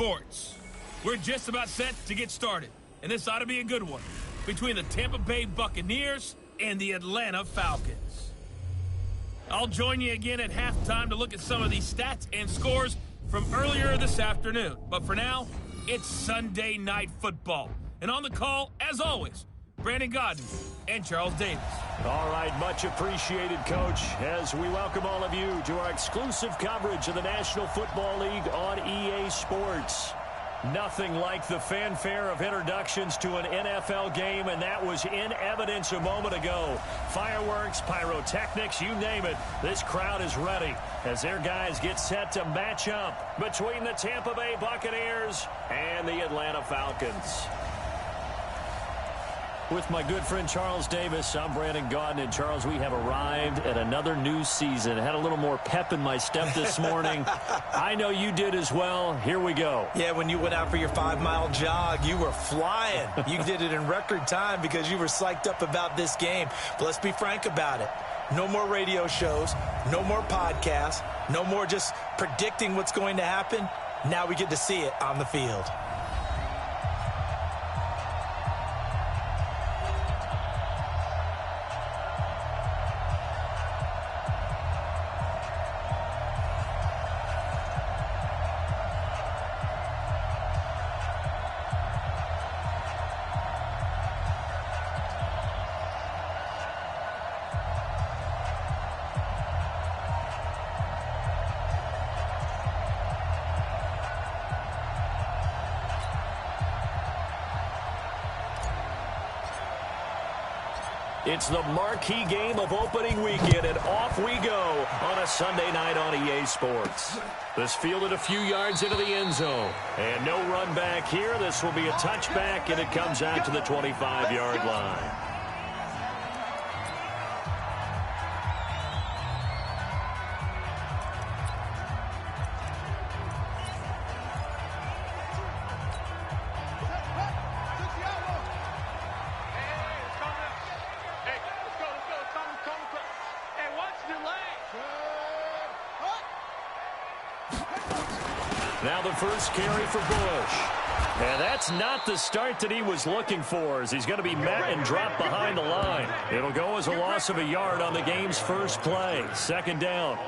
Sports. We're just about set to get started, and this ought to be a good one between the Tampa Bay Buccaneers and the Atlanta Falcons. I'll join you again at halftime to look at some of these stats and scores from earlier this afternoon. But for now, it's Sunday Night Football. And on the call, as always, Brandon Godden and Charles Davis. All right, much appreciated, Coach, as we welcome all of you to our exclusive coverage of the National Football League on EA Sports. Nothing like the fanfare of introductions to an NFL game, and that was in evidence a moment ago. Fireworks, pyrotechnics, you name it. This crowd is ready as their guys get set to match up between the Tampa Bay Buccaneers and the Atlanta Falcons. With my good friend Charles Davis, I'm Brandon Godden. And Charles, we have arrived at another new season. I had a little more pep in my step this morning. I know you did as well. Here we go. Yeah, when you went out for your 5-mile jog, you were flying. You did it in record time because you were psyched up about this game. But let's be frank about it. No more radio shows, no more podcasts, no more just predicting what's going to happen. Now we get to see it on the field. It's the marquee game of opening weekend, and off we go on a Sunday night on EA Sports. This fielded a few yards into the end zone, and no run back here. This will be a touchback, and it comes out to the 25-yard line. Now the first carry for Bush. And that's not the start that he was looking for, as he's going to be met and dropped behind the line. It'll go as a loss of a yard on the game's first play. Second down.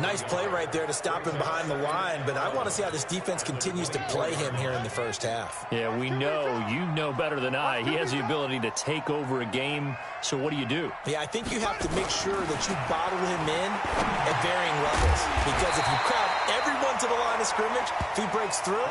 Nice play right there to stop him behind the line, but I want to see how this defense continues to play him here in the first half. Yeah, we know. You know better than I. He has the ability to take over a game, so what do? Yeah, I think you have to make sure that you bottle him in at varying levels, because if you crowd everyone to the line of scrimmage, if he breaks through...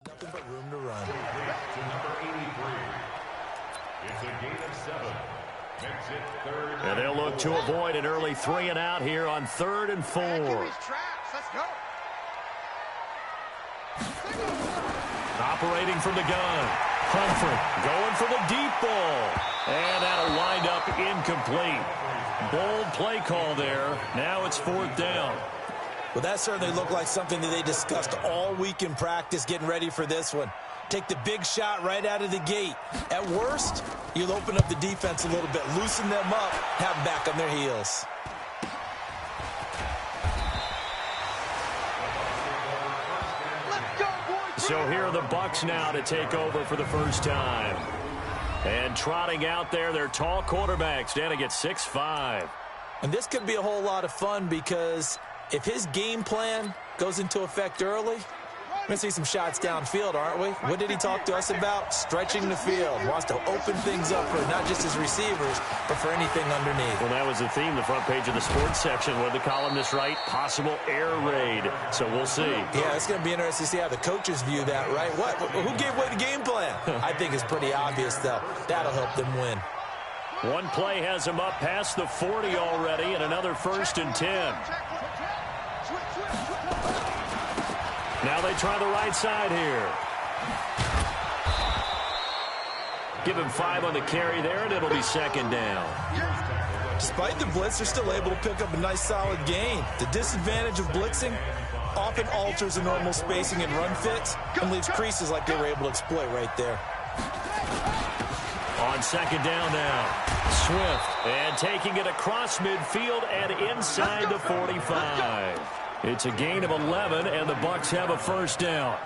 Nothing but room to run. Back to number 83. It's a gain of 7. Makes it third. And they'll look to avoid an early 3 and out here on 3rd and 4. Let's go. Operating from the gun. Humphrey going for the deep ball. And that'll wind up incomplete. Bold play call there. Now it's 4th down. Well, that certainly looked like something that they discussed all week in practice getting ready for this one. Take the big shot right out of the gate. At worst, you'll open up the defense a little bit, loosen them up, have them back on their heels. So here are the Bucs now to take over for the first time. And trotting out there, their tall quarterbacks, standing at 6'5". And this could be a whole lot of fun because if his game plan goes into effect early, we're going to see some shots downfield, aren't we? What did he talk to us about? Stretching the field. Wants to open things up for not just his receivers, but for anything underneath. Well, that was the theme, the front page of the sports section, where the columnists write possible air raid. So we'll see. Yeah, it's going to be interesting to see how the coaches view that, right? What? Who gave away the game plan? I think it's pretty obvious, though. That'll help them win. One play has him up past the 40 already, and another 1st and 10. Now they try the right side here. Give him 5 on the carry there, and it'll be second down. Despite the blitz, they're still able to pick up a nice solid gain. The disadvantage of blitzing often alters the normal spacing and run fits and leaves creases like they were able to exploit right there. On second down now, Swift, and taking it across midfield and inside the 45. It's a gain of 11, and the Bucs have a first down.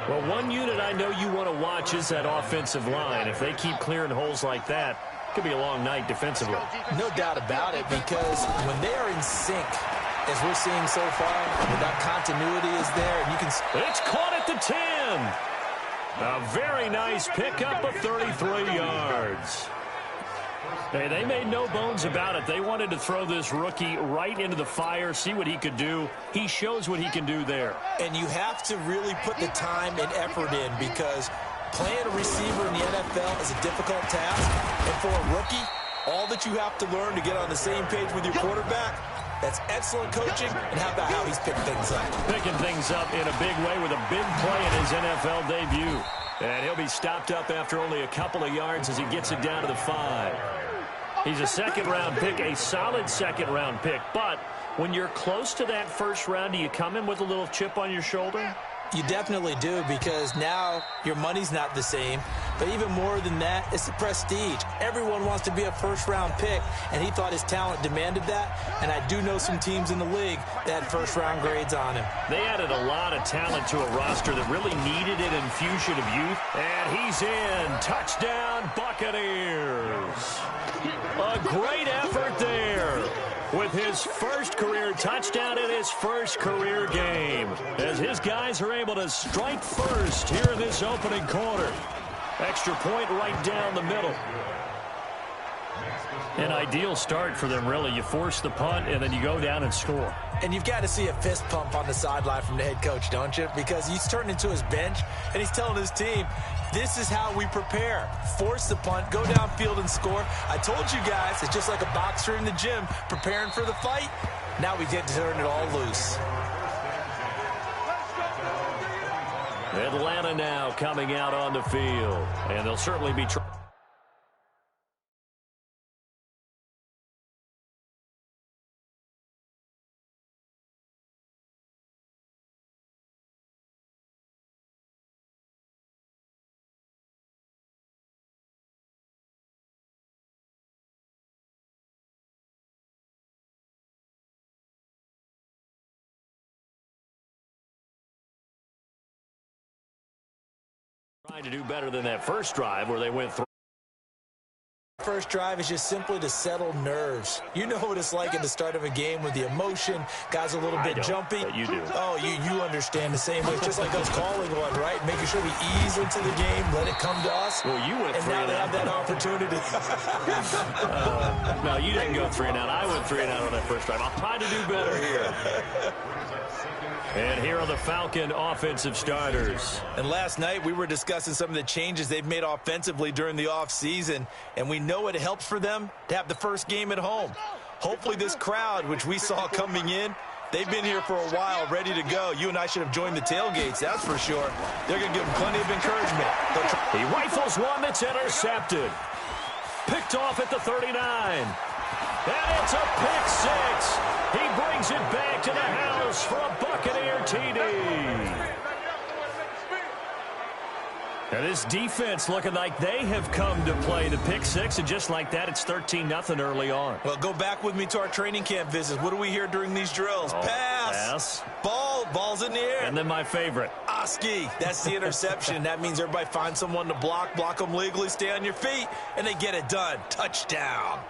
Well, one unit I know you want to watch is that offensive line. If they keep clearing holes like that, it could be a long night defensively. No doubt about it, because when they are in sync, as we're seeing so far, when that continuity is there, and you can... It's caught at the 10. A very nice pickup of 33 yards. Hey, they made no bones about it. They wanted to throw this rookie right into the fire, see what he could do. He shows what he can do there. And you have to really put the time and effort in, because playing a receiver in the NFL is a difficult task. And for a rookie, all that you have to learn to get on the same page with your quarterback, that's excellent coaching. And how about how he's picked things up? Picking things up in a big way with a big play in his NFL debut. And he'll be stopped up after only a couple of yards as he gets it down to the 5. He's a second-round pick, a solid second-round pick. But when you're close to that first round, do you come in with a little chip on your shoulder? You definitely do, because now your money's not the same. But even more than that, it's the prestige. Everyone wants to be a first-round pick, and he thought his talent demanded that. And I do know some teams in the league that had first-round grades on him. They added a lot of talent to a roster that really needed an infusion of youth. And he's in. Touchdown, Buccaneers. A great effort there, with his first career touchdown in his first career game, as his guys are able to strike first here in this opening quarter. Extra point right down the middle. An ideal start for them, really. You force the punt, and then you go down and score. And you've got to see a fist pump on the sideline from the head coach, don't you? Because he's turning to his bench, and he's telling his team, this is how we prepare. Force the punt, go downfield and score. I told you guys, it's just like a boxer in the gym preparing for the fight. Now we get to turn it all loose. Atlanta now coming out on the field, and they'll certainly be trying. Trying to do better than that first drive where they went through. First drive is just simply to settle nerves. You know what it's like at the start of a game with the emotion. Guys are a little bit jumpy. But you do. Oh, you understand the same way. It's just like us calling one, right? Making sure we ease into the game, let it come to us. Well, you went and 3 now and they out. have that opportunity. No, you didn't go 3 and out. I went 3 and out on that first drive. I'll try to do better here. And here are the Falcon offensive starters. And last night we were discussing some of the changes they've made offensively during the offseason, and we know it helps for them to have the first game at home. Hopefully this crowd, which we saw coming in, they've been here for a while, ready to go. You and I should have joined the tailgates, that's for sure. They're going to give them plenty of encouragement. He rifles one that's intercepted. Picked off at the 39. And it's a pick 6. He brings it back to the house for a Buccaneer TD. And this defense looking like they have come to play the pick 6, and just like that, it's 13-0 early on. Well, go back with me to our training camp visits. What do we hear during these drills? Pass. Ball's in the air. And then my favorite. Oski, that's the interception. That means everybody finds someone to block them legally, stay on your feet, and they get it done. Touchdown.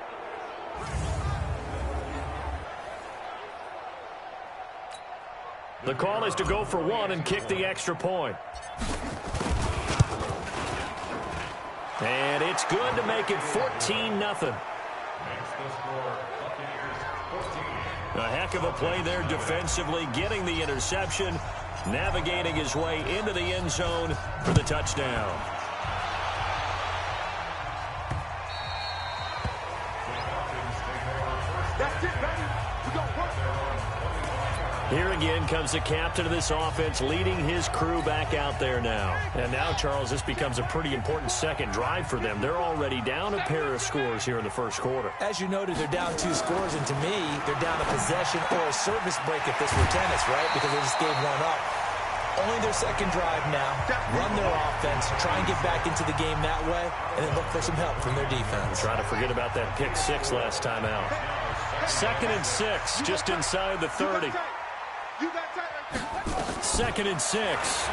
The call is to go for 1 and kick the extra point. And it's good to make it 14-0. A heck of a play there defensively, getting the interception, navigating his way into the end zone for the touchdown. Here again comes the captain of this offense leading his crew back out there now. And now, Charles, this becomes a pretty important second drive for them. They're already down a pair of scores here in the first quarter. As you noted, they're down 2 scores, and to me, they're down a possession or a service break if this were tennis, right? Because they just gave one up. Only their second drive now. Run their offense, try and get back into the game that way, and then look for some help from their defense. Try to forget about that pick 6 last time out. 2nd and 6, just inside the 30. 2nd and 6.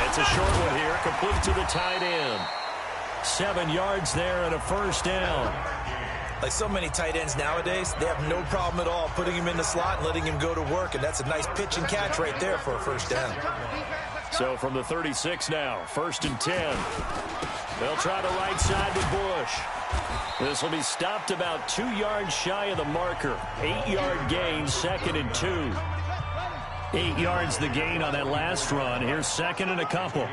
It's a short one here, complete to the tight end. 7 yards there and a first down. Like so many tight ends nowadays, they have no problem at all putting him in the slot and letting him go to work, and that's a nice pitch and catch right there for a first down. So from the 36 now, 1st and 10. They'll try the right side with Bush. This will be stopped about 2 yards shy of the marker. 8-yard gain, 2nd and 2. 8 yards the gain on that last run. Here's 2nd and a couple.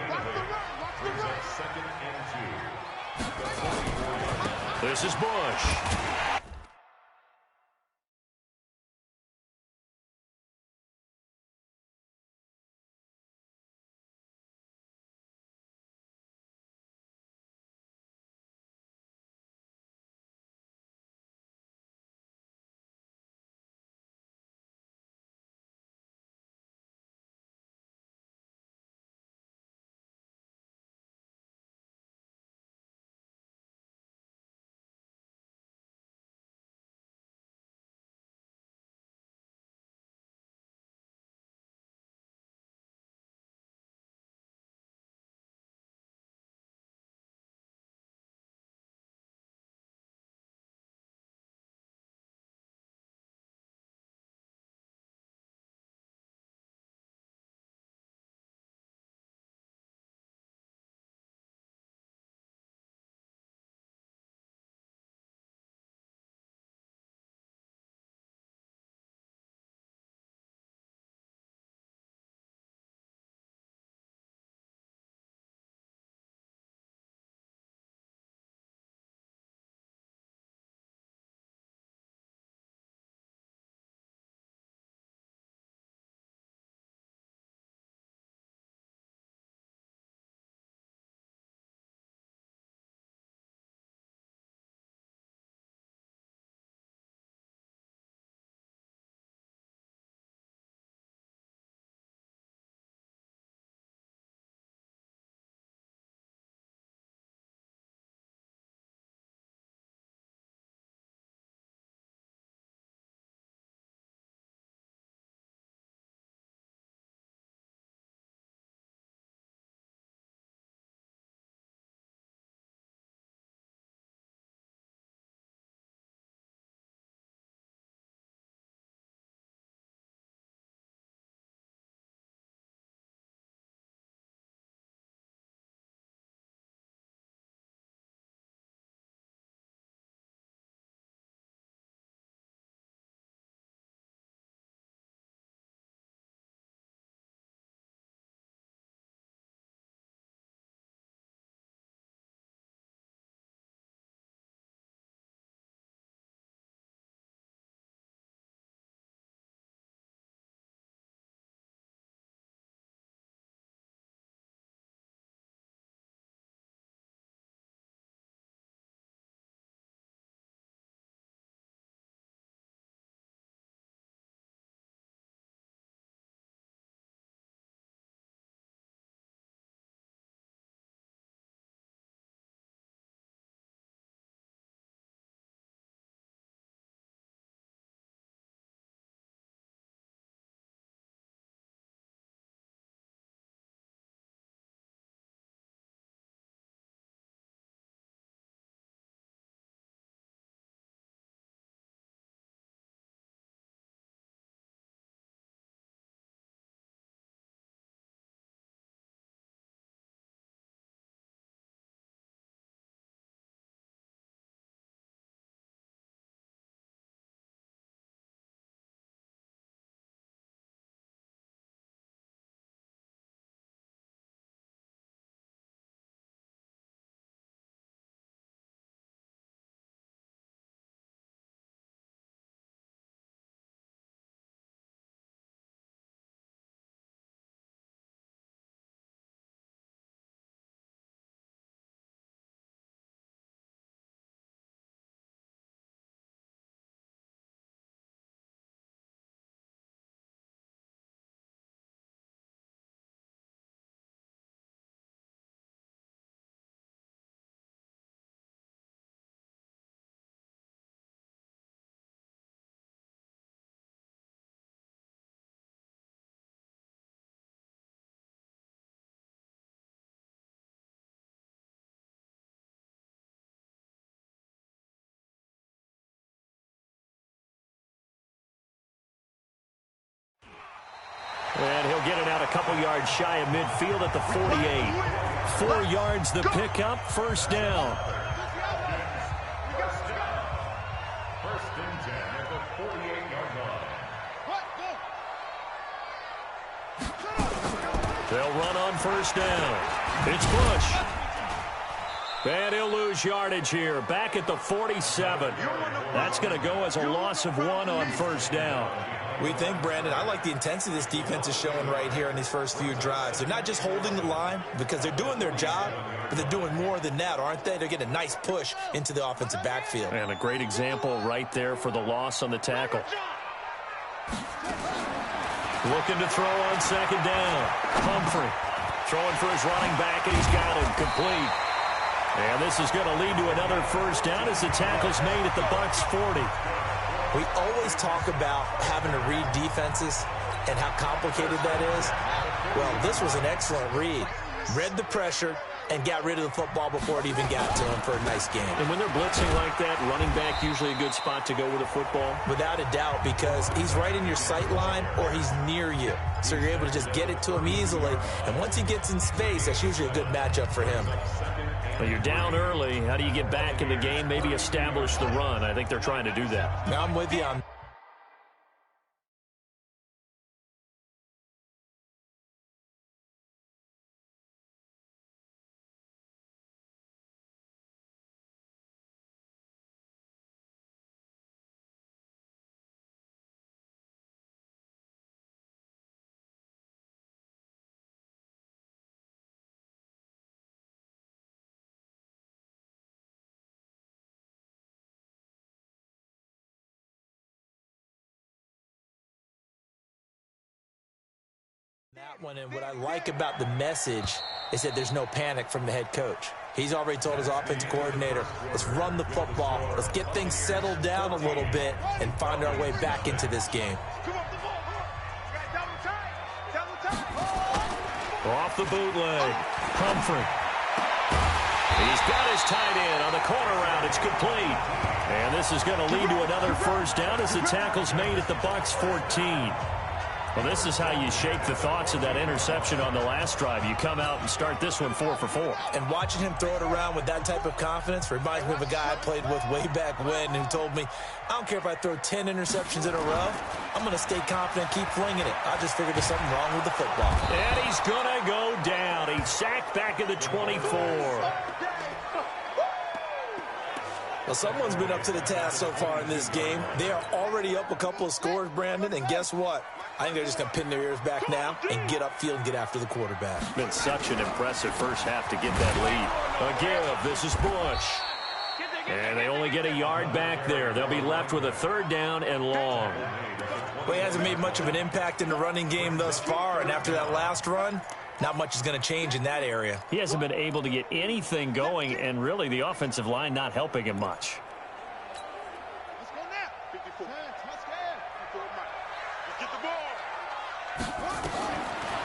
This is Bush. And he'll get it out a couple yards shy of midfield at the 48. 4 yards the pickup, first down. First and 10 at the 48-yard line. They'll run on first down. It's Bush. And he'll lose yardage here. Back at the 47. That's going to go as a loss of 1 on first down. We think, Brandon, I like the intensity this defense is showing right here in these first few drives. They're not just holding the line because they're doing their job, but they're doing more than that, aren't they? They're getting a nice push into the offensive backfield. And a great example right there for the loss on the tackle. Looking to throw on second down. Humphrey throwing for his running back, and he's got him complete. And this is going to lead to another first down as the tackle's made at the Bucs 40. We always talk about having to read defenses and how complicated that is. Well, this was an excellent read. Read the pressure and got rid of the football before it even got to him for a nice game. And when they're blitzing like that, running back usually a good spot to go with a football? Without a doubt, because he's right in your sight line or he's near you. So you're able to just get it to him easily. And once he gets in space, that's usually a good matchup for him. Well, you're down early. How do you get back in the game? Maybe establish the run. I think they're trying to do that. Now I'm with you on that one, and what I like about the message is that there's no panic from the head coach. He's already told his offensive coordinator, let's run the football, let's get things settled down a little bit and find our way back into this game. Off the bootleg, Humphrey. He's got his tight end on the corner route. It's complete. And this is going to lead to another first down as the tackle's made at the Bucs 14. Well, this is how you shake the thoughts of that interception on the last drive. You come out and start this one 4 for 4. And watching him throw it around with that type of confidence reminds me of a guy I played with way back when who told me, I don't care if I throw 10 interceptions in a row, I'm going to stay confident, keep flinging it. I just figured there's something wrong with the football. And he's going to go down. He's sacked back at the 24. Well, someone's been up to the task so far in this game. They are already up a couple of scores, Brandon, and guess what? I think they're just going to pin their ears back now and get upfield and get after the quarterback. It's been such an impressive first half to get that lead. Again, this is Bush. And they only get a yard back there. They'll be left with a third down and long. Well, he hasn't made much of an impact in the running game thus far, and after that last run, not much is going to change in that area. He hasn't been able to get anything going, and really the offensive line not helping him much.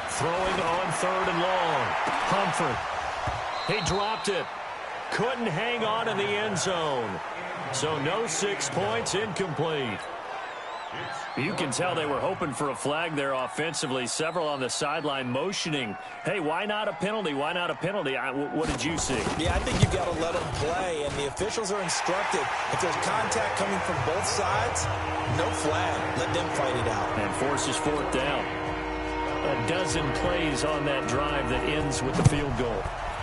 Throwing on third and long. Humphrey. He dropped it. Couldn't hang on in the end zone. So no 6 points, incomplete. You can tell they were hoping for a flag there offensively. Several on the sideline motioning. Hey, why not a penalty? Why not a penalty? What did you see? Yeah, I think you've got to let them play, and the officials are instructed. If there's contact coming from both sides, no flag. Let them fight it out. And forces fourth down. A dozen plays on that drive that ends with the field goal.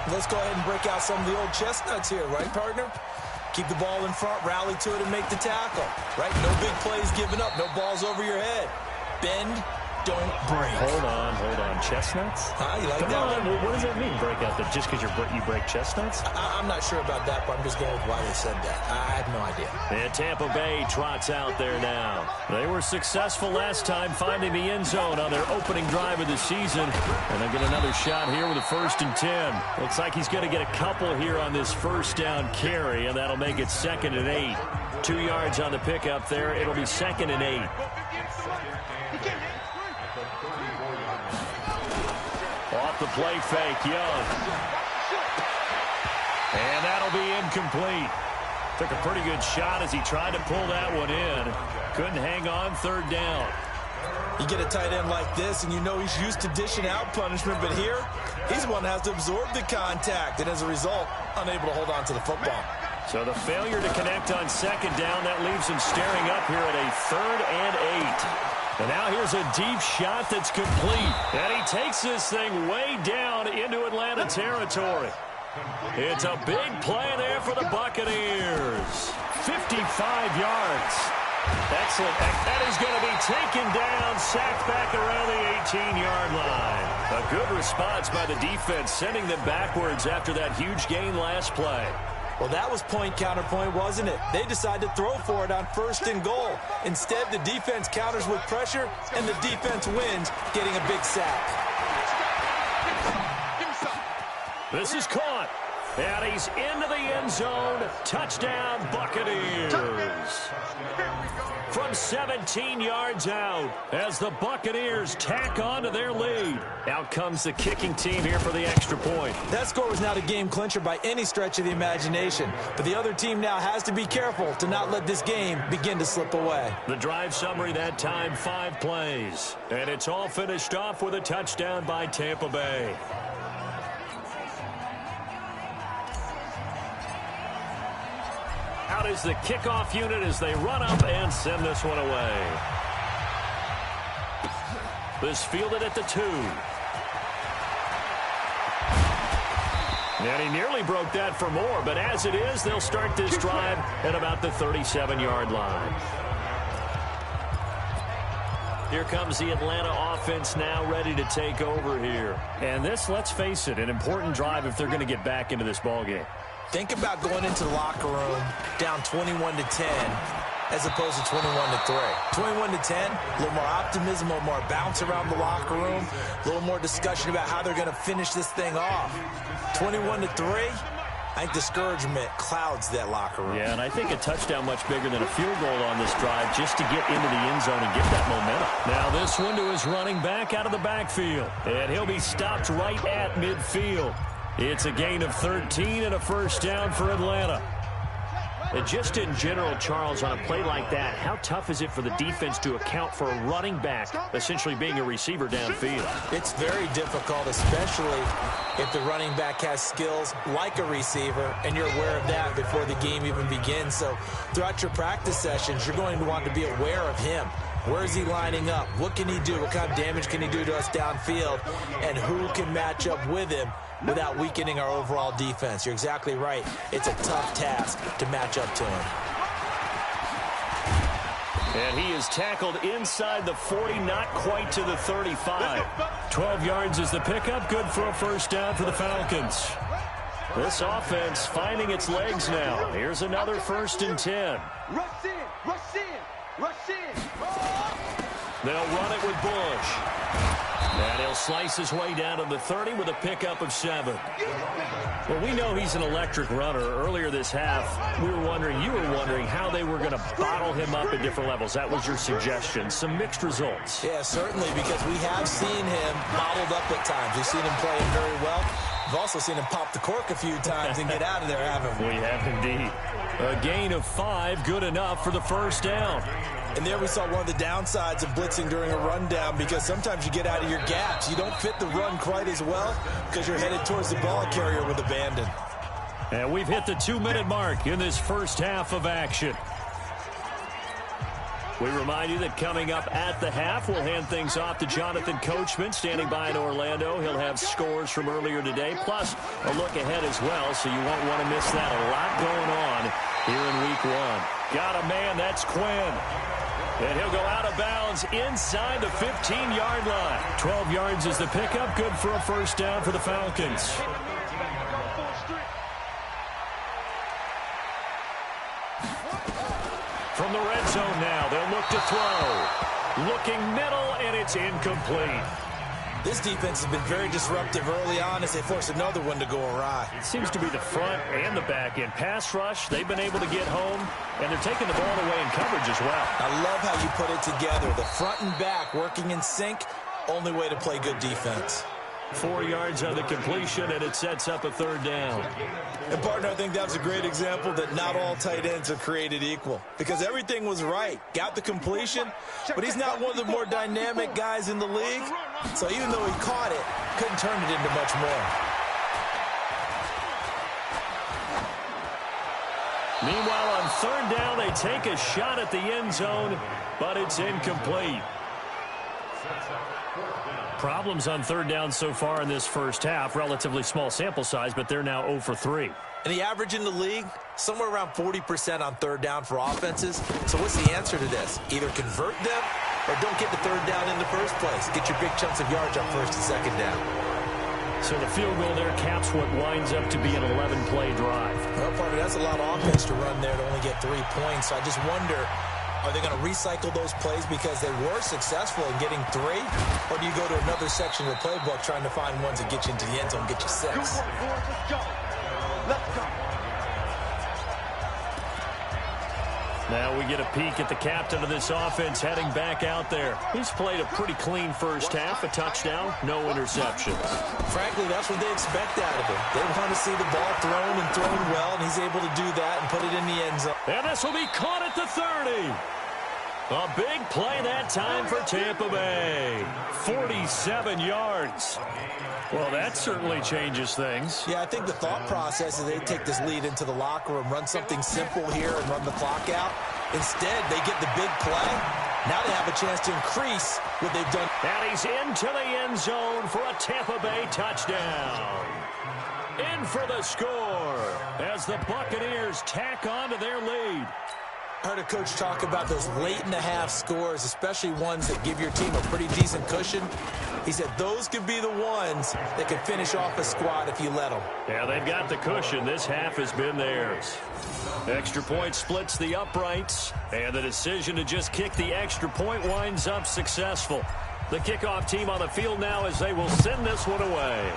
Let's go ahead and break out some of the old chestnuts here, right, partner? Keep the ball in front, rally to it, and make the tackle. Right? No big plays given up. No balls over your head. Bend, don't break. Hold on. Chestnuts? You like Come that on. one? What does that mean, break out? Just because you break chestnuts? I'm not sure about that, but I'm just going with why they said that. I have no idea. And Tampa Bay trots out there now. They were successful last time finding the end zone on their opening drive of the season. And they'll get another shot here with a 1st and 10. Looks like he's going to get a couple here on this first down carry, and that'll make it 2nd and 8. 2 yards on the pickup there. It'll be 2nd and 8. Off the play fake, Young. And that'll be incomplete. Took a pretty good shot as he tried to pull that one in. Couldn't hang on, 3rd down. You get a tight end like this, and you know he's used to dishing out punishment, but here, he's the one that has to absorb the contact, and as a result, unable to hold on to the football. So the failure to connect on second down, that leaves him staring up here at a 3rd and 8. And now here's a deep shot that's complete. And he takes this thing way down into Atlanta territory. It's a big play there for the Buccaneers. 55 yards. Excellent. That is going to be taken down, sacked back around the 18-yard line. A good response by the defense, sending them backwards after that huge gain last play. Well, that was point counterpoint, wasn't it? They decided to throw for it on 1st and goal. Instead, the defense counters with pressure, and the defense wins, getting a big sack. This is caught. And he's into the end zone. Touchdown, Buccaneers. From 17 yards out as the Buccaneers tack on to their lead. Out comes the kicking team here for the extra point. That score was not a game clincher by any stretch of the imagination. But the other team now has to be careful to not let this game begin to slip away. The drive summary that time, 5 plays. And it's all finished off with a touchdown by Tampa Bay. Out is the kickoff unit as they run up and send this one away. This fielded at the 2. And he nearly broke that for more, but as it is, they'll start this drive at about the 37-yard line. Here comes the Atlanta offense now ready to take over here. And this, let's face it, an important drive if they're going to get back into this ballgame. Think about going into the locker room down 21-10 as opposed to 21-3. 21-10, a little more optimism, a little more bounce around the locker room, a little more discussion about how they're going to finish this thing off. 21-3, I think discouragement clouds that locker room. Yeah, and I think a touchdown much bigger than a field goal on this drive just to get into the end zone and get that momentum. Now this one to his running back out of the backfield, and he'll be stopped right at midfield. It's a gain of 13 and a first down for Atlanta. And just in general, Charles, on a play like that, how tough is it for the defense to account for a running back essentially being a receiver downfield? It's very difficult, especially if the running back has skills like a receiver, and you're aware of that before the game even begins. So throughout your practice sessions, you're going to want to be aware of him. Where is he lining up? What can he do? What kind of damage can he do to us downfield? And who can match up with him without weakening our overall defense? You're exactly right. It's a tough task to match up to him. And he is tackled inside the 40, not quite to the 35. 12 yards is the pickup. Good for a first down for the Falcons. This offense finding its legs now. Here's another 1st and 10. Rush in, rush in, rush in. They'll run it with Bush. And he'll slice his way down to the 30 with a pickup of 7. Well, we know he's an electric runner. Earlier this half, you were wondering how they were going to bottle him up at different levels. That was your suggestion. Some mixed results. Yeah, certainly, because we have seen him bottled up at times. We've seen him play very well. We've also seen him pop the cork a few times and get out of there, haven't we? We have indeed. A gain of 5, good enough for the first down. And there we saw one of the downsides of blitzing during a rundown, because sometimes you get out of your gaps. You don't fit the run quite as well because you're headed towards the ball carrier with abandon. And we've hit the 2-minute mark in this first half of action. We remind you that coming up at the half, we'll hand things off to Jonathan Coachman, standing by in Orlando. He'll have scores from earlier today, plus a look ahead as well, so you won't want to miss that. A lot going on here in Week 1. Got a man, that's Quinn. And he'll go out of bounds inside the 15-yard line. 12 yards is the pickup, good for a first down for the Falcons. From the red zone now, they'll look to throw. Looking middle, and it's incomplete. This defense has been very disruptive early on as they force another one to go awry. It seems to be the front and the back end. Pass rush, they've been able to get home, and they're taking the ball away in coverage as well. I love how you put it together. The front and back working in sync, only way to play good defense. 4 yards on the completion, and it sets up a third down. And, partner, I think that was a great example that not all tight ends are created equal, because everything was right. Got the completion, but he's not one of the more dynamic guys in the league. So even though he caught it, couldn't turn it into much more. Meanwhile, on third down, they take a shot at the end zone, but it's incomplete. Problems on third down so far in this first half. Relatively small sample size, but they're now 0 for 3. And the average in the league, somewhere around 40% on third down for offenses. So what's the answer to this? Either convert them or don't get the third down in the first place. Get your big chunks of yards on first and second down. So the field goal there caps what winds up to be an 11-play drive. Well, partner, that's a lot of offense to run there to only get 3 points. So I just wonder, are they going to recycle those plays because they were successful in getting 3? Or do you go to another section of the playbook trying to find ones that get you into the end zone, get you 6? Let's go. Let's go. Now we get a peek at the captain of this offense heading back out there. He's played a pretty clean first half, a touchdown, no interceptions. Frankly, that's what they expect out of him. They want to see the ball thrown and thrown well, and he's able to do that and put it in the end zone. And this will be caught at the 30. A big play that time for Tampa Bay. 47 yards. Well, that certainly changes things. Yeah, I think the thought process is they take this lead into the locker room, run something simple here and run the clock out. Instead, they get the big play. Now they have a chance to increase what they've done. And he's into the end zone for a Tampa Bay touchdown. In for the score as the Buccaneers tack on to their lead. I heard a coach talk about those late-in-the-half scores, especially ones that give your team a pretty decent cushion. He said those could be the ones that could finish off a squad if you let them. Yeah, they've got the cushion. This half has been theirs. Extra point splits the uprights, and the decision to just kick the extra point winds up successful. The kickoff team on the field now as they will send this one away.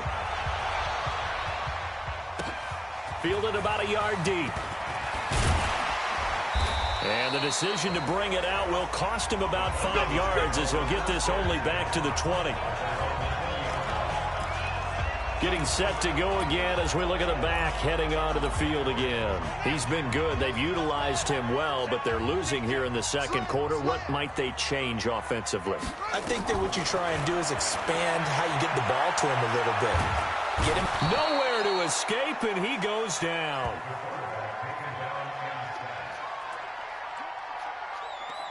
Fielded about a yard deep. And the decision to bring it out will cost him about 5 yards as he'll get this only back to the 20. Getting set to go again as we look at the back heading onto the field again. He's been good. They've utilized him well, but they're losing here in the second quarter. What might they change offensively? I think that what you try and do is expand how you get the ball to him a little bit. Get him nowhere to escape, and he goes down.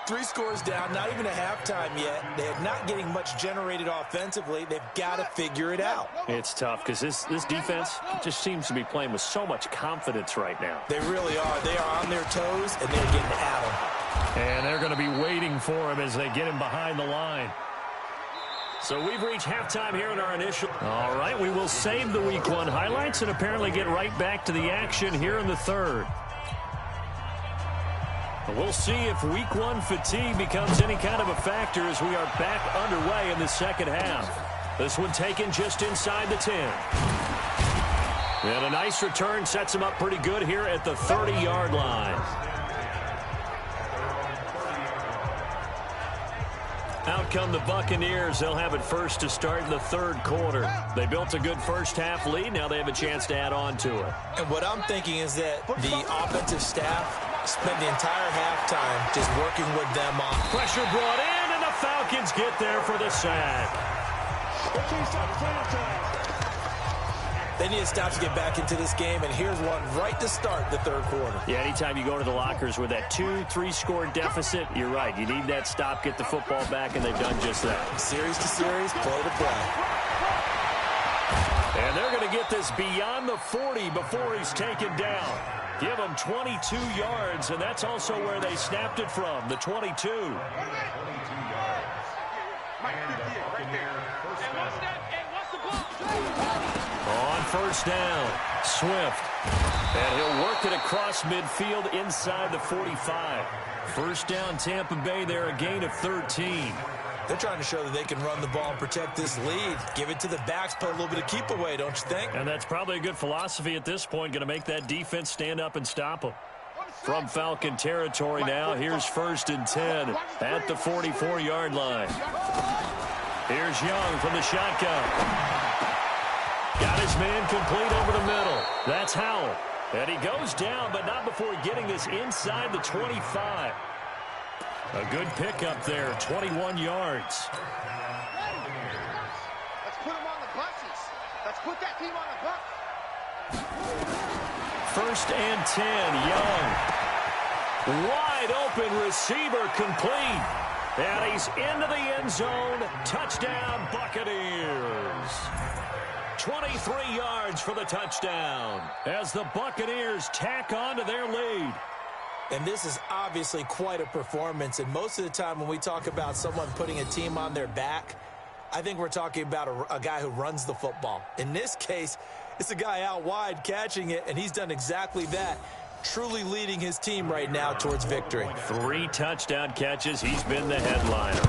3 scores down, not even a halftime yet. They're not getting much generated offensively. They've got to figure it out. It's tough because this defense just seems to be playing with so much confidence right now. They really are. They are on their toes, and they're getting at them. And they're going to be waiting for him as they get him behind the line. So we've reached halftime here in our initial. All right, we will save the Week 1 highlights and apparently get right back to the action here in the third. We'll see if Week 1 fatigue becomes any kind of a factor as we are back underway in the second half. This one taken just inside the 10. And a nice return sets him up pretty good here at the 30-yard line. Out come the Buccaneers. They'll have it first to start the third quarter. They built a good first half lead. Now they have a chance to add on to it. And what I'm thinking is that the offensive staff spent the entire halftime just working with them on. Pressure brought in, and the Falcons get there for the sack. They need to stop to get back into this game, and here's one right to start the third quarter. Yeah, anytime you go to the lockers with that 2-3 score deficit, you're right. You need that stop, get the football back, and they've done just that. Series to series, play to play. And they're going to get this beyond the 40 before he's taken down. Give him 22 yards, and that's also where they snapped it from, the 22. On first down, Swift. And he'll work it across midfield inside the 45. First down, Tampa Bay there, a gain of 13. They're trying to show that they can run the ball and protect this lead. Give it to the backs, play a little bit of keep away, don't you think? And that's probably a good philosophy at this point, going to make that defense stand up and stop them. From Falcon territory now, here's 1st and 10 at the 44-yard line. Here's Young from the shotgun. man complete over the middle. That's Howell. And he goes down, but not before getting this inside the 25. A good pickup there, 21 yards. Let's put them on the buses. Let's put that team on the bus. 1st and 10, Young. Wide open receiver complete. And he's into the end zone. Touchdown, Buccaneers. 23 yards for the touchdown as the Buccaneers tack on to their lead. And this is obviously quite a performance. And most of the time when we talk about someone putting a team on their back, I think we're talking about a guy who runs the football. In this case, it's a guy out wide catching it, and he's done exactly that. Truly leading his team right now towards victory. 3 touchdown catches. He's been the headliner.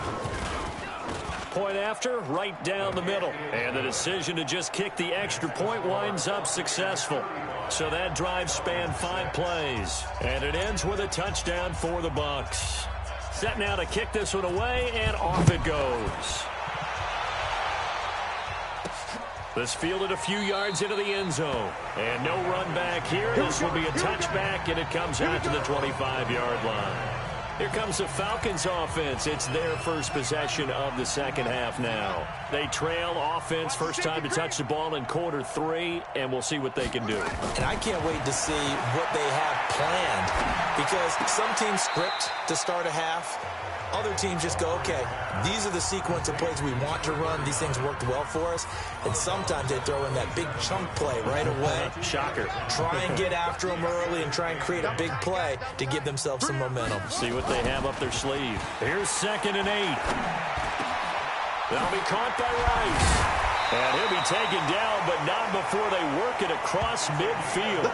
Point after, right down the middle. And the decision to just kick the extra point winds up successful. So that drive spanned 5 plays. And it ends with a touchdown for the Bucs. Set now to kick this one away, and off it goes. This fielded a few yards into the end zone. And no run back here. This will be a touchback, and it comes out to the 25-yard line. Here comes the Falcons offense. It's their first possession of the second half now. They trail offense, first time to touch the ball in quarter 3, and we'll see what they can do. And I can't wait to see what they have planned, because some teams script to start a half. Other teams just go, okay, these are the sequence of plays we want to run. These things worked well for us. And sometimes they throw in that big chunk play right away. Shocker. Try and get after them early and try and create a big play to give themselves some momentum. See what they have up their sleeve. Here's 2nd and 8. That'll be caught by Rice. And he'll be taken down, but not before they work it across midfield.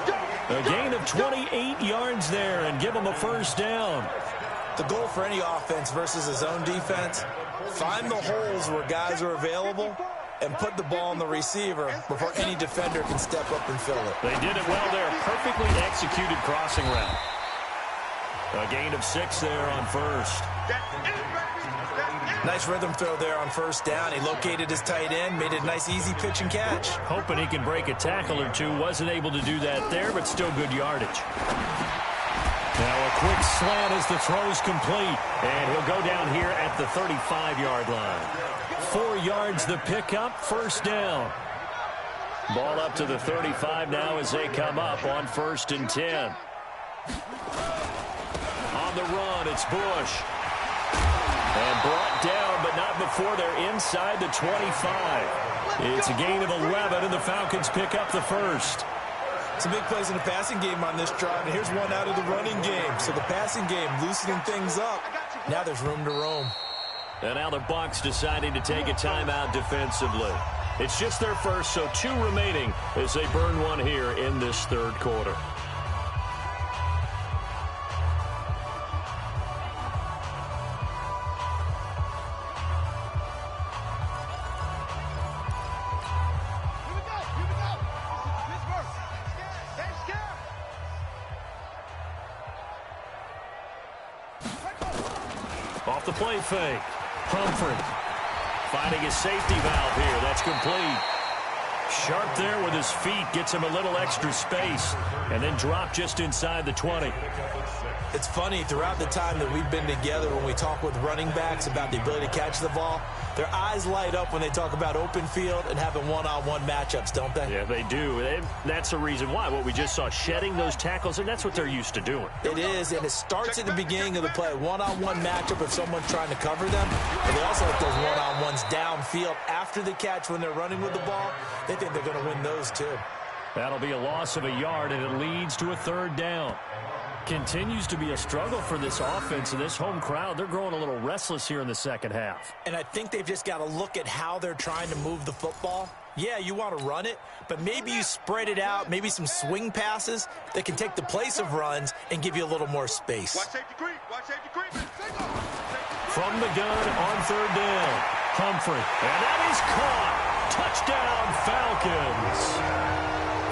A gain of 28 yards there and give them a first down. The goal for any offense versus his own defense, find the holes where guys are available and put the ball on the receiver before any defender can step up and fill it. They did it well there. Perfectly executed crossing route. A gain of 6 there on first. Nice rhythm throw there on first down. He located his tight end, made a nice easy pitch and catch. Hoping he can break a tackle or two. Wasn't able to do that there, but still good yardage. Now a quick slant as the throw's complete. And he'll go down here at the 35-yard line. 4 yards the pickup, first down. Ball up to the 35 now as they come up on 1st and 10. On the run, it's Bush. And brought down, but not before they're inside the 25. It's a gain of 11, and the Falcons pick up the first. Some big plays in the passing game on this drive, and here's one out of the running game. So the passing game loosening things up. Now there's room to roam. And now the Bucs deciding to take a timeout defensively. It's just their first, so 2 remaining as they burn one here in this third quarter. Off the play fake. Humphrey finding his safety valve here. That's complete. Sharp there with his feet. Gets him a little extra space. And then drop just inside the 20. It's funny, throughout the time that we've been together, when we talk with running backs about the ability to catch the ball, their eyes light up when they talk about open field and having one-on-one matchups, don't they? Yeah, they do. And that's the reason why. What we just saw, shedding those tackles, and that's what they're used to doing. It is, and it starts at the beginning of the play. One-on-one matchup if someone's trying to cover them. But they also like those one-on-ones downfield after the catch when they're running with the ball. They think they're going to win those, too. That'll be a loss of a yard, and it leads to a third down. Continues to be a struggle for this offense, and this home crowd, they're growing a little restless here in the second half. And I think they've just got to look at how they're trying to move the football. Yeah, you want to run it, but maybe you spread it out, maybe some swing passes that can take the place of runs and give you a little more space. Watch safety creep. Watch safety creep. From the gun on third down, Humphrey. And that is caught. Touchdown, Falcons.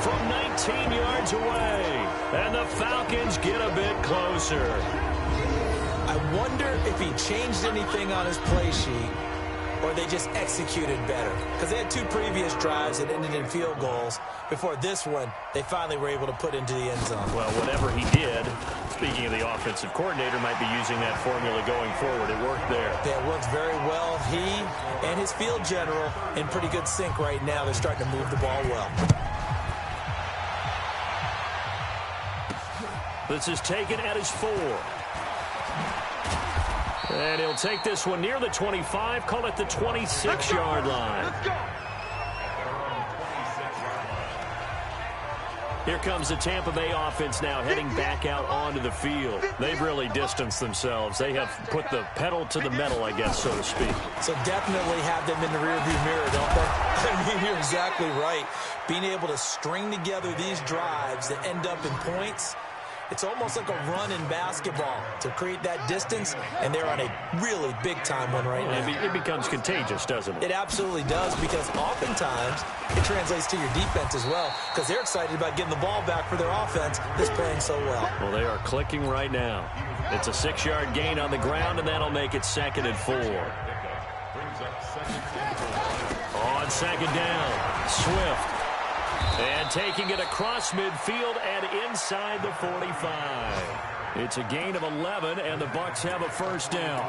From 19 yards away. And the Falcons get a bit closer. I wonder if he changed anything on his play sheet or they just executed better? Because they had 2 previous drives that ended in field goals. Before this one, they finally were able to put into the end zone. Well, whatever he did, speaking of the offensive coordinator, might be using that formula going forward. It worked there. Yeah, it works very well. He and his field general in pretty good sync right now. They're starting to move the ball well. This is taken at his 4. And he'll take this one near the 25, call it the 26-yard line. Let's go. Here comes the Tampa Bay offense now heading back out onto the field. They've really distanced themselves. They have put the pedal to the metal, I guess, so to speak. So definitely have them in the rearview mirror, don't they? I mean, you're exactly right. Being able to string together these drives that end up in points, it's almost like a run in basketball to create that distance, and they're on a really big-time one right now. It becomes contagious, doesn't it? It absolutely does, because oftentimes it translates to your defense as well, because they're excited about getting the ball back for their offense that's playing so well. Well, they are clicking right now. It's a 6-yard gain on the ground, and that'll make it 2nd and 4. On 2nd down, Swift. And taking it across midfield and inside the 45. It's a gain of 11, and the Bucs have a 1st down.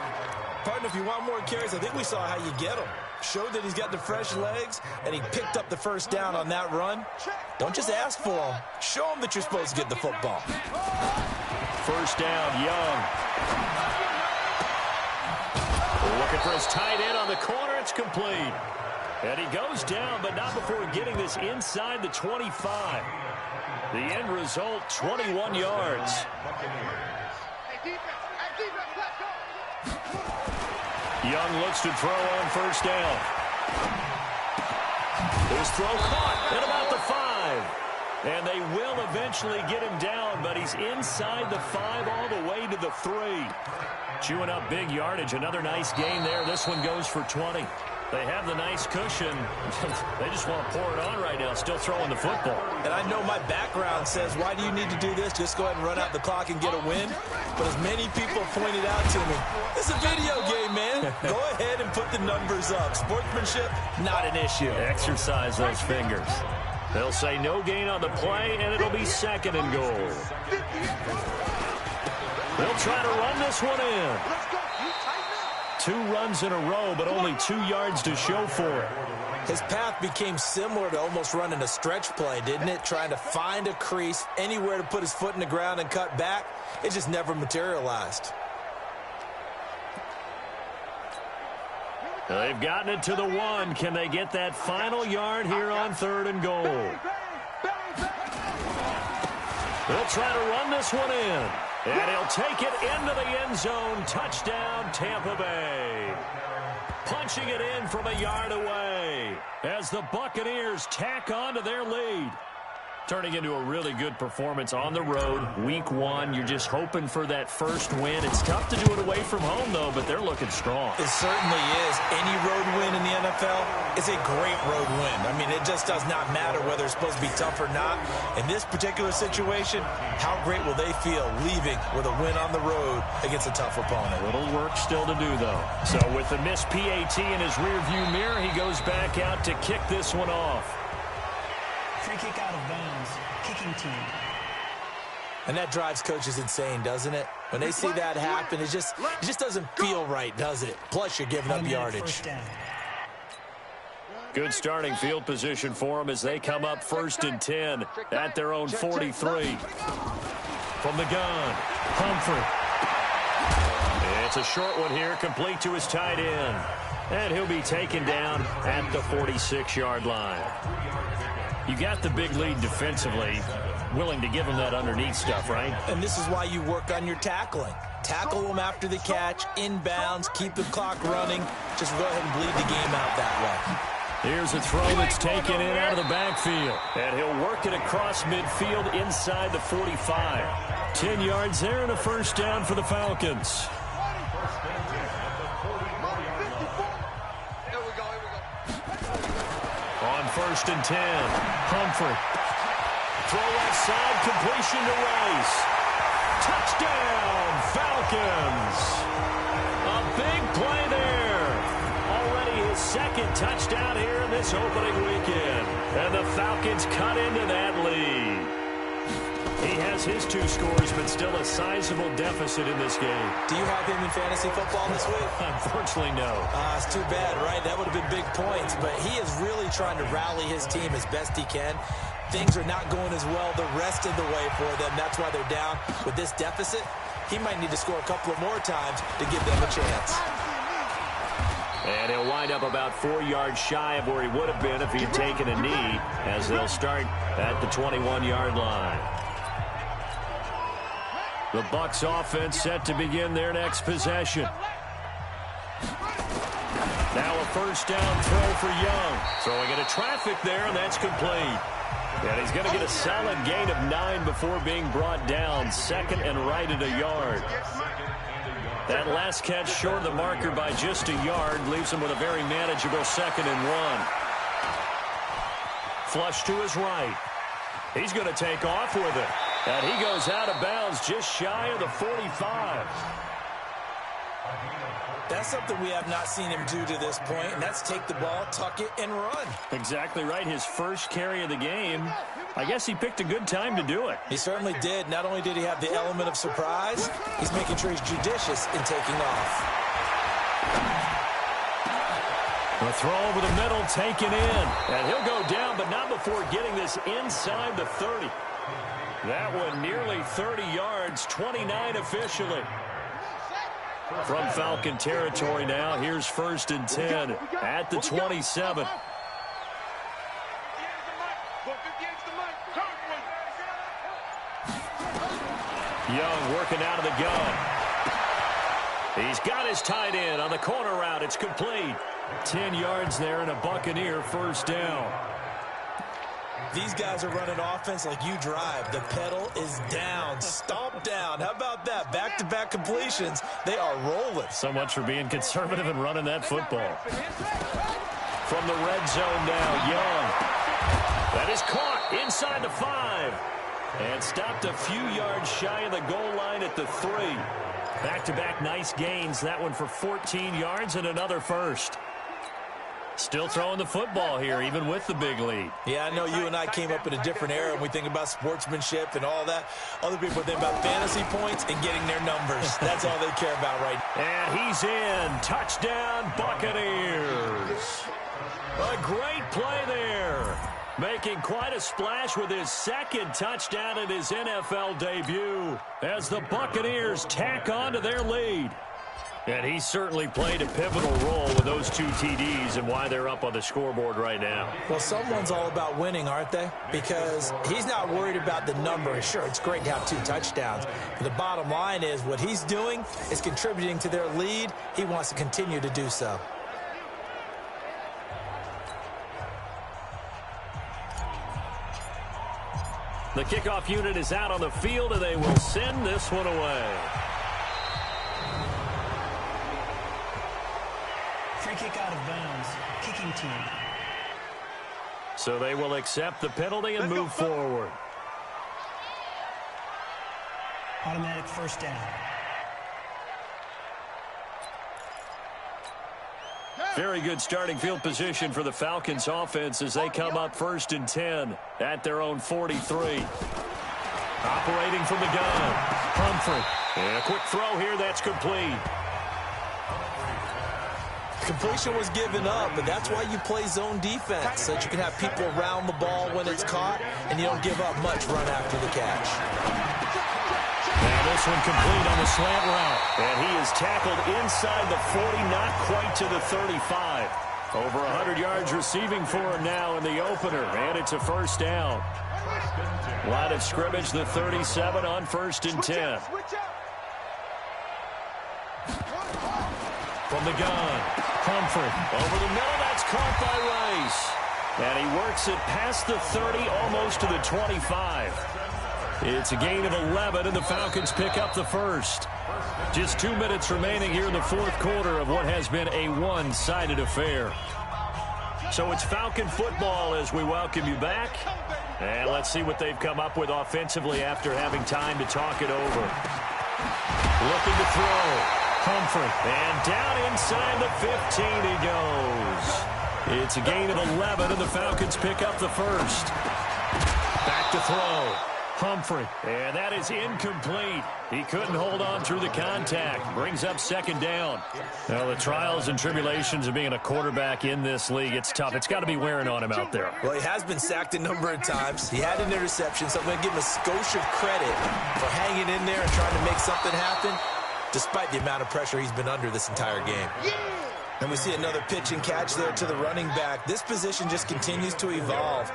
Partner, if you want more carries, I think we saw how you get them. Showed that he's got the fresh legs, and he picked up the 1st down on that run. Don't just ask for them. Show them that you're supposed to get the football. 1st down, Young. Looking for his tight end on the corner. It's complete. And he goes down, but not before getting this inside the 25. The end result, 21 yards. Hey, defense, let's go. Young looks to throw on 1st down. His throw caught at about the 5. And they will eventually get him down, but he's inside the 5 all the way to the 3. Chewing up big yardage. Another nice gain there. This one goes for 20. They have the nice cushion. They just want to pour it on right now, still throwing the football. And I know my background says, why do you need to do this? Just go ahead and run out the clock and get a win. But as many people pointed out to me, it's a video game, man. Go ahead and put the numbers up. Sportsmanship, not an issue. Exercise those fingers. They'll say no gain on the play, and it'll be 2nd and goal. They'll try to run this one in. Let's go. You tighten up. 2 runs in a row, but only 2 yards to show for it. His path became similar to almost running a stretch play, didn't it? Trying to find a crease, anywhere to put his foot in the ground and cut back. It just never materialized. They've gotten it to the 1. Can they get that final yard here on 3rd and goal? They'll try to run this one in. And he'll take it into the end zone. Touchdown, Tampa Bay. Punching it in from a yard away as the Buccaneers tack on to their lead. Turning into a really good performance on the road. Week 1, you're just hoping for that first win. It's tough to do it away from home, though, but they're looking strong. It certainly is. Any road win in the NFL is a great road win. I mean, it just does not matter whether it's supposed to be tough or not. In this particular situation, how great will they feel leaving with a win on the road against a tough opponent? A little work still to do, though. So with the missed PAT in his rearview mirror, he goes back out to kick this one off. Free kick out of bounds. Kicking team. And that drives coaches insane, doesn't it? When they see that happen, it just doesn't feel right, does it? Plus, you're giving up yardage. Good starting field position for them as they come up 1st and 10 at their own 43. From the gun, Humphrey. It's a short one here, complete to his tight end. And he'll be taken down at the 46-yard line. You got the big lead defensively, willing to give them that underneath stuff, right? And this is why you work on your tackling. Tackle them after the catch, inbounds, keep the clock running. Just go ahead and bleed the game out that way. Here's a throw that's taken in out of the backfield. And he'll work it across midfield inside the 45. 10 yards there and a 1st down for the Falcons. On 1st and 10, Humphrey. Throw left side, completion to Rice. Touchdown, Falcons. A big play there. Already second touchdown here in this opening weekend. And the Falcons cut into that lead. He has his 2 scores, but still a sizable deficit in this game. Do you have him in fantasy football this week? Unfortunately, no. It's too bad, right? That would have been big points. But he is really trying to rally his team as best he can. Things are not going as well the rest of the way for them. That's why they're down. With this deficit, he might need to score a couple of more times to give them a chance. And he'll wind up about 4 yards shy of where he would have been if he had taken a knee, as they'll start at the 21-yard line. The Bucs offense set to begin their next possession. Now a first down throw for Young. Throwing into traffic there, and that's complete. And he's going to get a solid gain of 9 before being brought down. Second and right at a yard. That last catch short of the marker by just a yard leaves him with a very manageable 2nd and 1. Flush to his right. He's going to take off with it. And he goes out of bounds just shy of the 45. That's something we have not seen him do to this point, and that's take the ball, tuck it, and run. Exactly right. His first carry of the game. I guess he picked a good time to do it. He certainly did. Not only did he have the element of surprise, he's making sure he's judicious in taking off. The throw over the middle taken in. And he'll go down, but not before getting this inside the 30. That one nearly 30 yards, 29 officially. From Falcon territory now, here's 1st and 10 at the 27. Young working out of the gun. He's got his tight end on the corner route. It's complete. 10 yards there and a Buccaneer first down. These guys are running offense like you drive. The pedal is down, stomp down. How about that? Back-to-back completions. They are rolling. So much for being conservative and running that football. From the red zone now, Young. That is caught inside the 5. And stopped a few yards shy of the goal line at the 3. Back-to-back nice gains. That one for 14 yards and another first. Still throwing the football here, even with the big lead. Yeah, I know you and I came up in a different era, and we think about sportsmanship and all that. Other people think about fantasy points and getting their numbers. That's all they care about right now. And he's in. Touchdown, Buccaneers. A great play there. Making quite a splash with his 2nd touchdown in his NFL debut as the Buccaneers tack on to their lead. And he certainly played a pivotal role with those 2 TDs and why they're up on the scoreboard right now. Well, someone's all about winning, aren't they? Because he's not worried about the number. Sure, it's great to have 2 touchdowns. But the bottom line is what he's doing is contributing to their lead. He wants to continue to do so. The kickoff unit is out on the field, and they will send this one away. Free kick out of bounds. Kicking team. So they will accept the penalty and move forward. Automatic first down. Very good starting field position for the Falcons offense as they come up 1st and 10 at their own 43. Operating from the gun. Humphrey. And a quick throw here. That's complete. Completion was given up, but that's why you play zone defense, so that you can have people around the ball when it's caught, and you don't give up much run after the catch. And this one complete on the slant route. And he is tackled inside the 40, not quite to the 35. Over 100 yards receiving for him now in the opener, and it's a first down. Line of scrimmage, the 37 on 1st and 10. From the gun, Humphrey. Over the middle, that's caught by Rice. And he works it past the 30, almost to the 25. It's a gain of 11, and the Falcons pick up the first. Just 2 minutes remaining here in the 4th quarter of what has been a one-sided affair. So it's Falcon football as we welcome you back. And let's see what they've come up with offensively after having time to talk it over. Looking to throw. Humphrey. And down inside the 15 he goes. It's a gain of 11, and the Falcons pick up the first. Back to throw. Humphrey. And that is incomplete. He couldn't hold on through the contact. Brings up second down. Now, the trials and tribulations of being a quarterback in this league, it's tough. It's got to be wearing on him out there. Well, he has been sacked a number of times. He had an interception, so I'm going to give him a skosh of credit for hanging in there and trying to make something happen, despite the amount of pressure he's been under this entire game. And we see another pitch and catch there to the running back. This position just continues to evolve.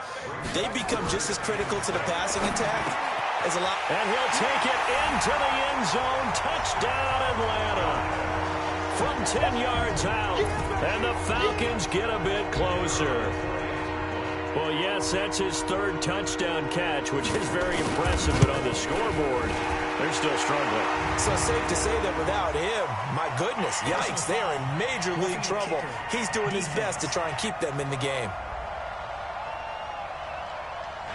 They become just as critical to the passing attack as a lot. And he'll take it into the end zone. Touchdown, Atlanta. From 10 yards out. And the Falcons get a bit closer. Well, yes, that's his third touchdown catch, which is very impressive. But on the scoreboard, they're still struggling. So safe to say that without him, my goodness, yikes, they are in major league trouble. He's doing his best to try and keep them in the game.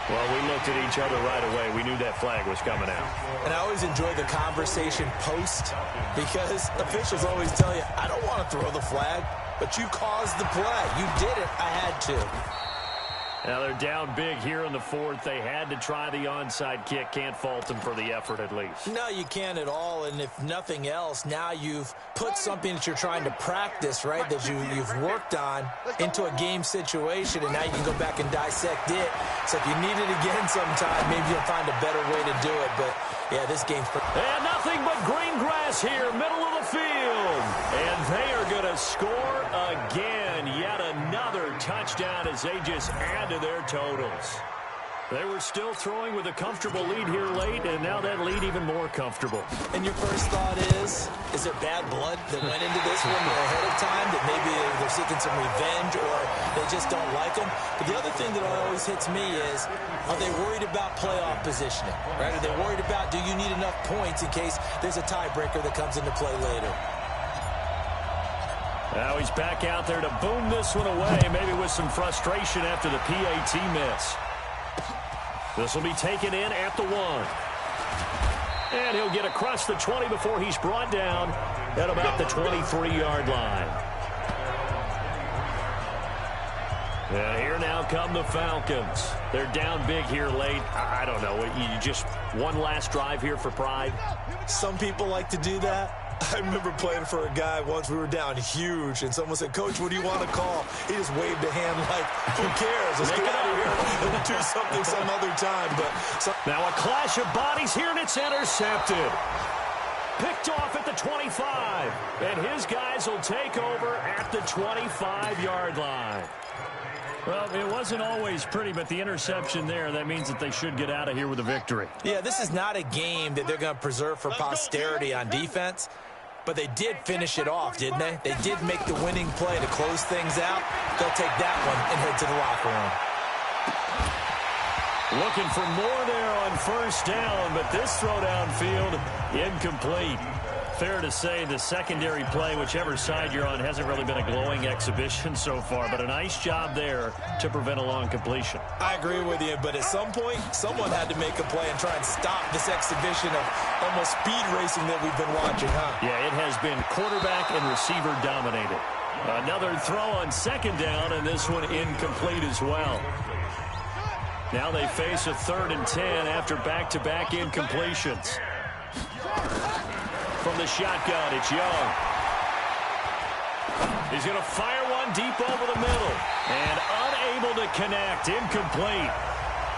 Well, we looked at each other right away. We knew that flag was coming out. And I always enjoy the conversation post because officials always tell you, I don't want to throw the flag, but you caused the play. You did it. I had to. Now they're down big here in the fourth. They had to try the onside kick. Can't fault them for the effort at least. No, you can't at all. And if nothing else, now you've put something that you're trying to practice, right, that you've worked on into a game situation, and now you can go back and dissect it. So if you need it again sometime, maybe you'll find a better way to do it. But, yeah, this game's and nothing but green grass here, middle of the field. And they are going to score again. Yet another touchdown as they just add to their totals. They were still throwing with a comfortable lead here late, and now that lead even more comfortable. And your first thought is there bad blood that went into this one ahead of time, that maybe they're seeking some revenge or they just don't like them? But the other thing that always hits me is, are they worried about playoff positioning? Right? Are they worried about, do you need enough points in case there's a tiebreaker that comes into play later? Now he's back out there to boom this one away, maybe with some frustration after the PAT miss. This will be taken in at the 1. And he'll get across the 20 before he's brought down at about the 23-yard line. And here now come the Falcons. They're down big here late. I don't know. You just one last drive here for pride? Some people like to do that. I remember playing for a guy once. We were down huge, and someone said, Coach, what do you want to call? He just waved a hand like, who cares? Let's get out of here and we'll do something some other time. Now a clash of bodies here, and it's intercepted. Picked off at the 25, and his guys will take over at the 25-yard line. Well, it wasn't always pretty, but the interception there, that means that they should get out of here with a victory. Yeah, this is not a game that they're going to preserve for posterity on defense, but they did finish it off, didn't they? They did make the winning play to close things out. They'll take that one and head to the locker room. Looking for more there on first down, but this throw downfield, incomplete. Fair to say the secondary play, whichever side you're on, hasn't really been a glowing exhibition so far, but a nice job there to prevent a long completion. I agree with you, but at some point, someone had to make a play and try and stop this exhibition of almost speed racing that we've been watching, huh? Yeah, it has been quarterback and receiver dominated. Another throw on second down, and this one incomplete as well. Now they face a 3rd and 10 after back-to-back incompletions. From the shotgun, it's Young. He's going to fire one deep over the middle. And unable to connect. Incomplete.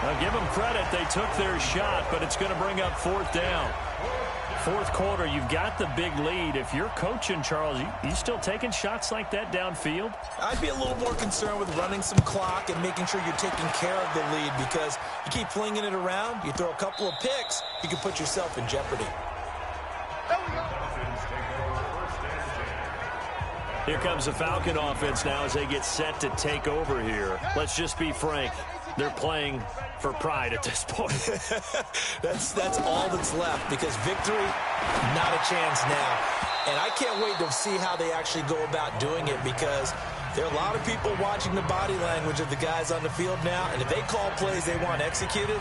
Now, give them credit. They took their shot, but it's going to bring up 4th down. 4th quarter, you've got the big lead. If you're coaching, Charles, you still taking shots like that downfield? I'd be a little more concerned with running some clock and making sure you're taking care of the lead, because you keep flinging it around, you throw a couple of picks, you can put yourself in jeopardy. Here comes the Falcon offense now as they get set to take over here. Let's just be frank. They're playing for pride at this point. That's all that's left, because victory, not a chance now. And I can't wait to see how they actually go about doing it, because there are a lot of people watching the body language of the guys on the field now, and if they call plays they want executed,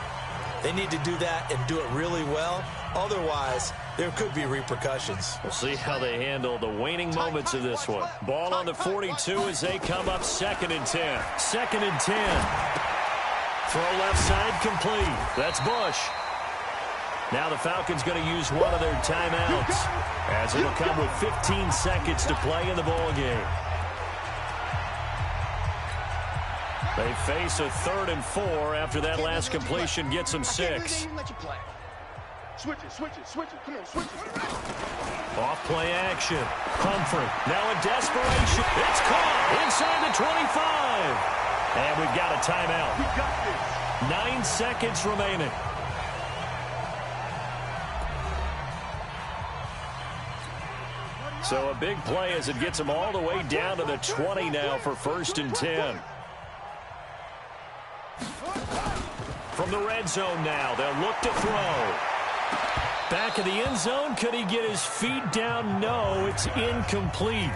they need to do that and do it really well. Otherwise, there could be repercussions. We'll see how they handle the waning moments of this one. Ball on the 42 as they come up 2nd and 10. 2nd and 10. Throw left side complete. That's Bush. Now the Falcons going to use one of their timeouts as it'll come with 15 seconds to play in the ball game. They face a 3rd and 4 after that last completion gets them 6. Switch it. Come on, switch it. Off play action. Humphrey now in desperation. It's caught inside the 25. And we've got a timeout. We got this. 9 seconds remaining. So a big play as it gets them all the way down to the 20 now for 1st and 10. From the red zone now, they'll look to throw. Back of the end zone, could he get his feet down? No, it's incomplete.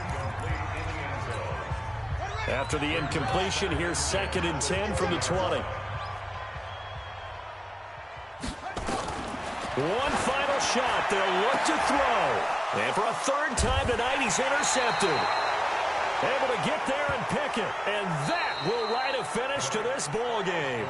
After the incompletion, here's 2nd and 10 from the 20. One final shot, they'll look to throw. And for a 3rd time tonight, he's intercepted. Able to get there and pick it. And that will write a finish to this ball game.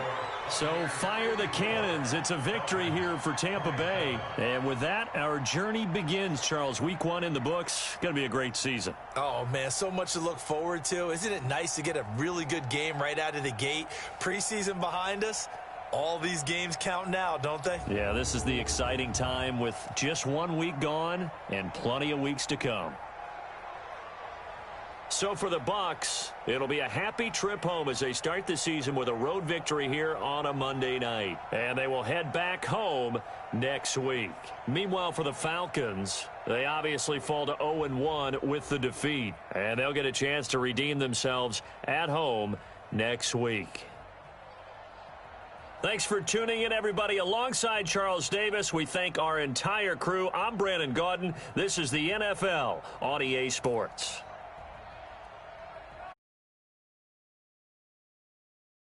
So fire the cannons. It's a victory here for Tampa Bay. And with that, our journey begins, Charles. Week 1 in the books. Going to be a great season. Oh, man, so much to look forward to. Isn't it nice to get a really good game right out of the gate? Preseason behind us. All these games count now, don't they? Yeah, this is the exciting time with just 1 week gone and plenty of weeks to come. So for the Bucs, it'll be a happy trip home as they start the season with a road victory here on a Monday night. And they will head back home next week. Meanwhile, for the Falcons, they obviously fall to 0-1 with the defeat. And they'll get a chance to redeem themselves at home next week. Thanks for tuning in, everybody. Alongside Charles Davis, we thank our entire crew. I'm Brandon Gaudin. This is the NFL on EA Sports.